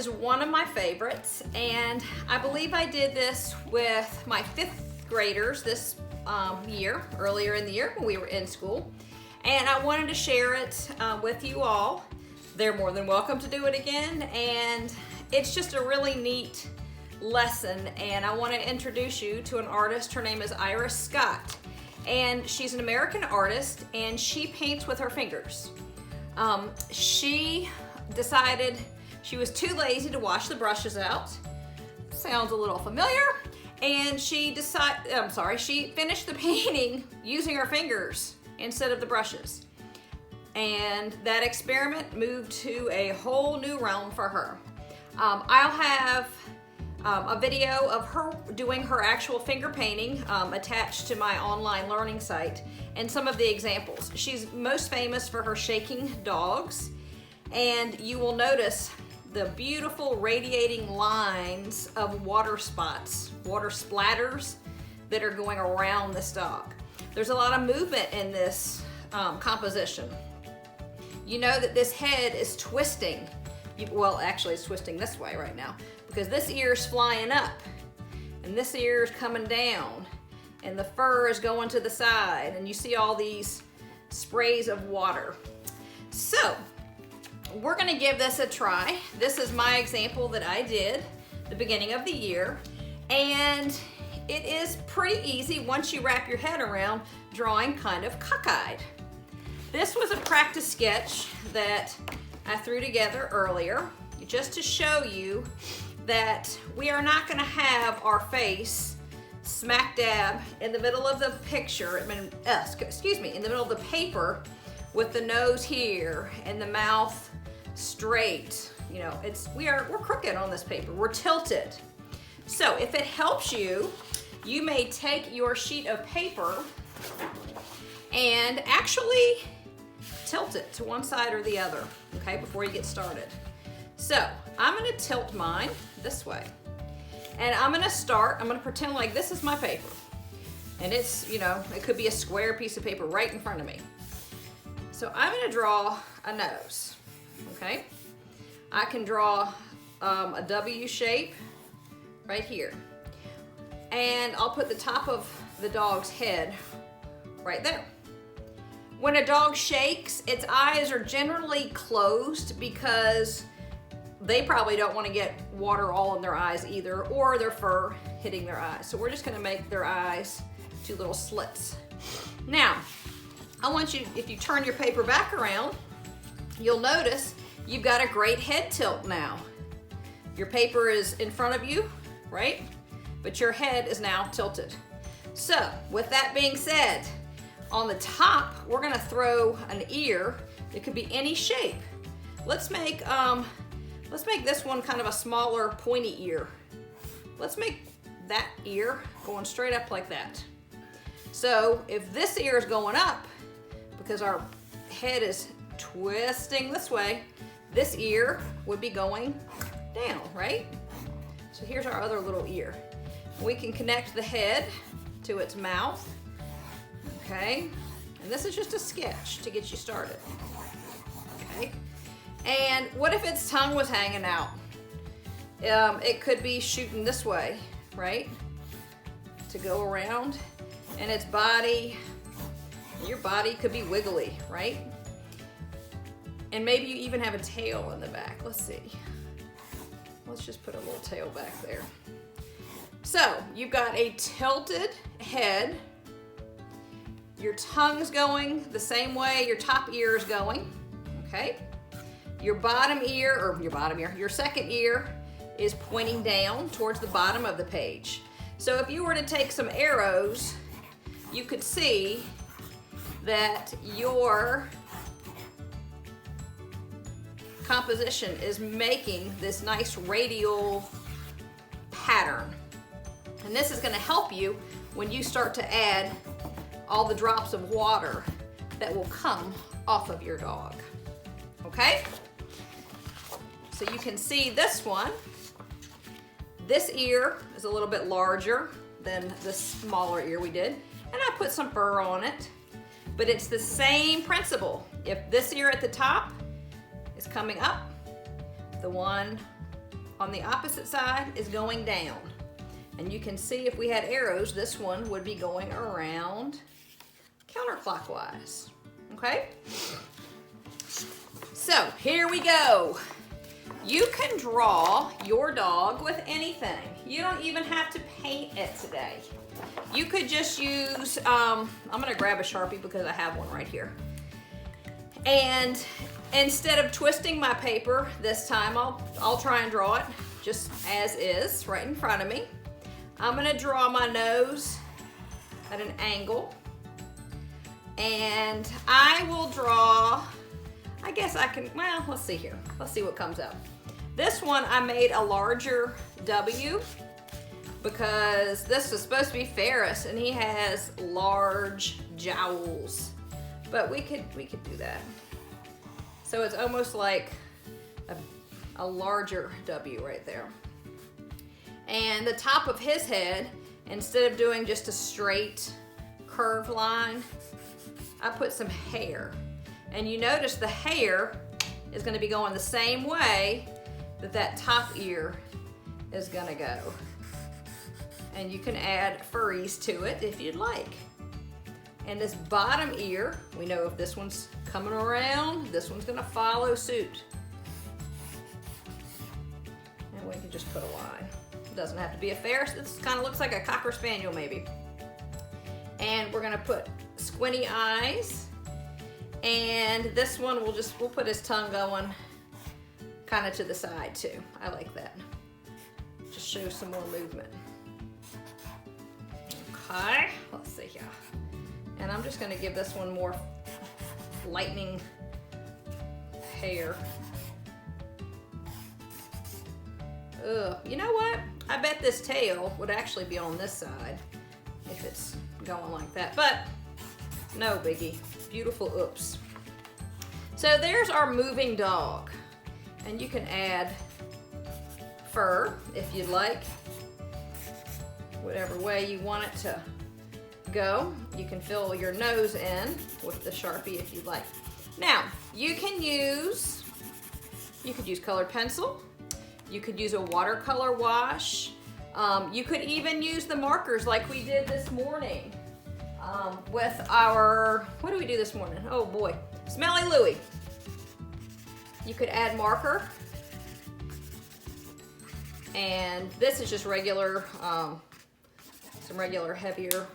is one of my favorites, and I believe I did this with my 5th graders this year, earlier in the year when we were in school, and I wanted to share it with you all. They're more than welcome to do it again, and it's just a really neat lesson, and I want to introduce you to an artist. Her name is Iris Scott, and she's an American artist, and she paints with her fingers. She decided she was too lazy to wash the brushes out. Sounds a little familiar. And she finished the painting using her fingers instead of the brushes. And that experiment moved to a whole new realm for her. I'll have a video of her doing her actual finger painting attached to my online learning site, and some of the examples. She's most famous for her shaking dogs, and you will notice the beautiful radiating lines of water spots, water splatters that are going around this dog. There's a lot of movement in this composition. You know that this head is twisting. Well, actually it's twisting this way right now because this ear is flying up and this ear is coming down and the fur is going to the side, and you see all these sprays of water. So we're gonna give this a try. This is my example that I did the beginning of the year, and it is pretty easy once you wrap your head around drawing kind of cockeyed. This was a practice sketch that I threw together earlier just to show you that we are not gonna have our face smack dab in the middle of the picture, in the middle of the paper with the nose here and the mouth straight. You know, we're crooked on this paper, we're tilted. So if it helps you, you may take your sheet of paper and actually tilt it to one side or the other, okay, before you get started. So I'm gonna tilt mine this way. And I'm gonna pretend like this is my paper. And it's, you know, it could be a square piece of paper right in front of me. So I'm gonna draw a nose, okay? I can draw a W shape right here. And I'll put the top of the dog's head right there. When a dog shakes, its eyes are generally closed because they probably don't want to get water all in their eyes either, or their fur hitting their eyes. So we're just gonna make their eyes 2 little slits. Now, I want you, if you turn your paper back around, you'll notice you've got a great head tilt now. Your paper is in front of you, right? But your head is now tilted. So, with that being said, on the top, we're gonna throw an ear. It could be any shape. Let's make this one kind of a smaller pointy ear. Let's make that ear going straight up like that. So if this ear is going up, because our head is twisting this way, this ear would be going down, right? So here's our other little ear. We can connect the head to its mouth, okay? And this is just a sketch to get you started, okay? And what if its tongue was hanging out? It could be shooting this way, right? To go around, and its body, your body could be wiggly, right? And maybe you even have a tail in the back. Let's see. Let's just put a little tail back there. So you've got a tilted head. Your tongue's going the same way your top ear is going, okay? Your second ear is pointing down towards the bottom of the page. So if you were to take some arrows, you could see that your composition is making this nice radial pattern. And this is gonna help you when you start to add all the drops of water that will come off of your dog, okay? So you can see this one. This ear is a little bit larger than the smaller ear we did, and I put some fur on it, but it's the same principle. If this ear at the top is coming up, the one on the opposite side is going down. And you can see if we had arrows, this one would be going around counterclockwise, okay? So here we go. You can draw your dog with anything. You don't even have to paint it today. You could just use, I'm gonna grab a Sharpie because I have one right here. And instead of twisting my paper this time, I'll try and draw it just as is, right in front of me. I'm gonna draw my nose at an angle. And I will draw, I guess I can, well, let's see here. Let's see what comes up. This one I made a larger W because this is supposed to be Ferris and he has large jowls. But we could do that. So it's almost like a larger W right there. And the top of his head, instead of doing just a straight curved line, I put some hair. And you notice the hair is gonna be going the same way that top ear is gonna go. And you can add furries to it if you'd like. And this bottom ear, we know if this one's coming around, this one's gonna follow suit. And we can just put a line. It doesn't have to be a Ferris, this kind of looks like a Cocker Spaniel maybe. And we're gonna put squinty eyes. And this one we'll put his tongue going kind of to the side too. I like that. Just show some more movement. Okay, let's see here. And I'm just gonna give this one more lightning hair. Ugh, you know what? I bet this tail would actually be on this side if it's going like that, but no biggie. Beautiful oops. So there's our moving dog. And you can add fur if you'd like. Whatever way you want it to go. You can fill your nose in with the Sharpie if you'd like. Now, you could use colored pencil. You could use a watercolor wash. You could even use the markers like we did this morning with our, what did we do this morning? Oh boy, Smelly Louie. You could add marker. And this is just regular, some regular heavier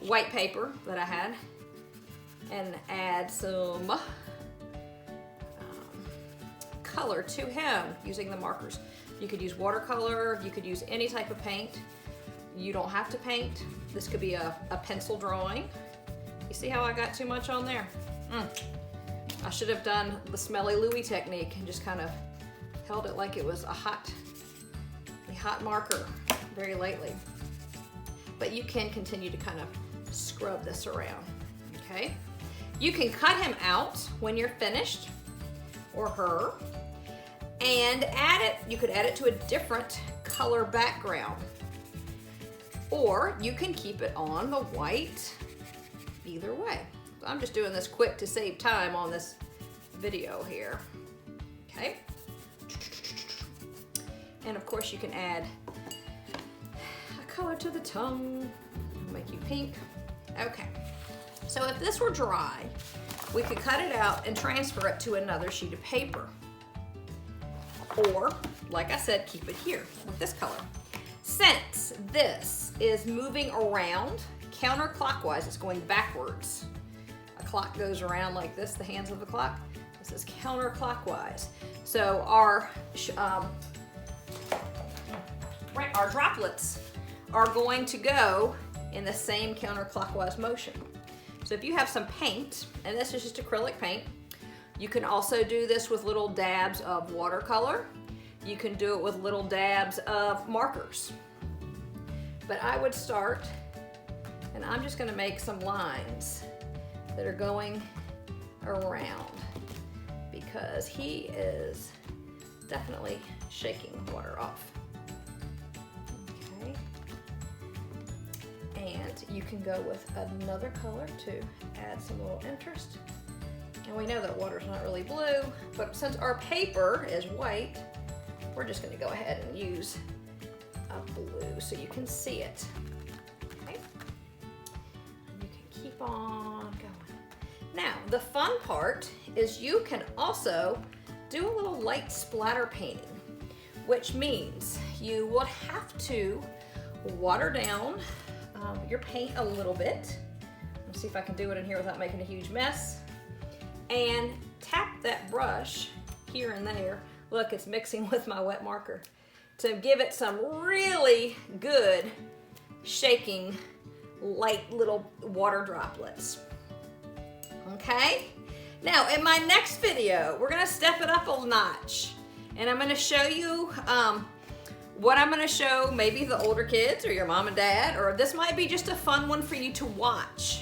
white paper that I had. And add some color to him using the markers. You could use watercolor, you could use any type of paint. You don't have to paint. This could be a pencil drawing. You see how I got too much on there? I should have done the Smelly Louie technique and just kind of held it like it was a hot marker very lightly. But you can continue to kind of scrub this around, okay? You can cut him out when you're finished, or her, and you could add it to a different color background. Or you can keep it on the white, either way. I'm just doing this quick to save time on this video here, okay? And of course you can add a color to the tongue, make you pink. Okay, so if this were dry, we could cut it out and transfer it to another sheet of paper. Or, like I said, keep it here with this color. Since this is moving around counterclockwise, it's going backwards. A clock goes around like this, the hands of the clock. This is counterclockwise. So our droplets are going to go in the same counterclockwise motion. So if you have some paint, and this is just acrylic paint, you can also do this with little dabs of watercolor. You can do it with little dabs of markers. But I would start, and I'm just gonna make some lines that are going around because he is definitely shaking water off. Okay. And you can go with another color to add some little interest. And we know that water's not really blue, but since our paper is white, we're just gonna go ahead and use a blue so you can see it. Okay. And you can keep on going. Now, the fun part is you can also do a little light splatter painting, which means you will have to water down your paint a little bit. Let's see if I can do it in here without making a huge mess. And tap that brush here and there. Look, it's mixing with my wet marker to give it some really good shaking, light little water droplets. Okay? Now, in my next video, we're gonna step it up a notch. And I'm gonna show you what I'm gonna show maybe the older kids or your mom and dad, or this might be just a fun one for you to watch.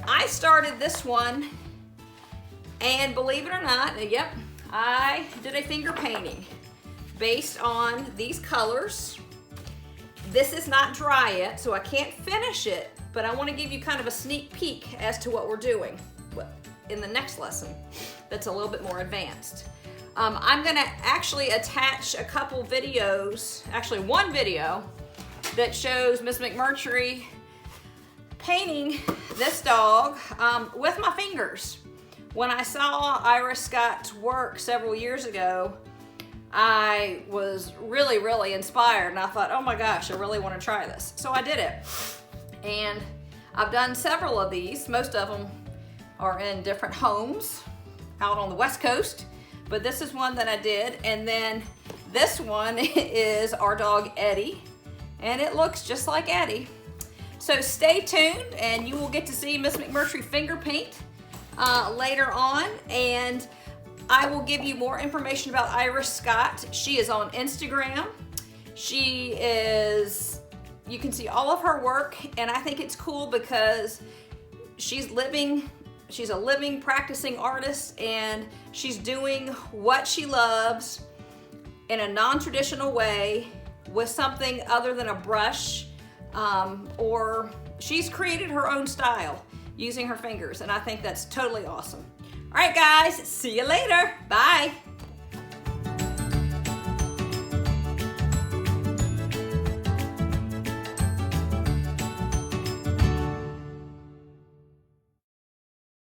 I started this one, and believe it or not, yep, I did a finger painting based on these colors. This is not dry yet, so I can't finish it, but I wanna give you kind of a sneak peek as to what we're doing in the next lesson that's a little bit more advanced. I'm gonna actually attach a couple videos, actually one video, that shows Miss McMurtry painting this dog with my fingers. When I saw Iris Scott's work several years ago, I was really, really inspired, and I thought, oh my gosh, I really want to try this. So I did it. And I've done several of these. Most of them are in different homes out on the West Coast, but this is one that I did. And then this one is our dog Eddie, and it looks just like Eddie. So stay tuned, and you will get to see Miss McMurtry finger paint later on, and I will give you more information about Iris Scott. She is on Instagram. She is, you can see all of her work, and I think it's cool because she's a living, practicing artist, and she's doing what she loves in a non-traditional way with something other than a brush, or she's created her own style using her fingers, and I think that's totally awesome. All right, guys, see you later. Bye.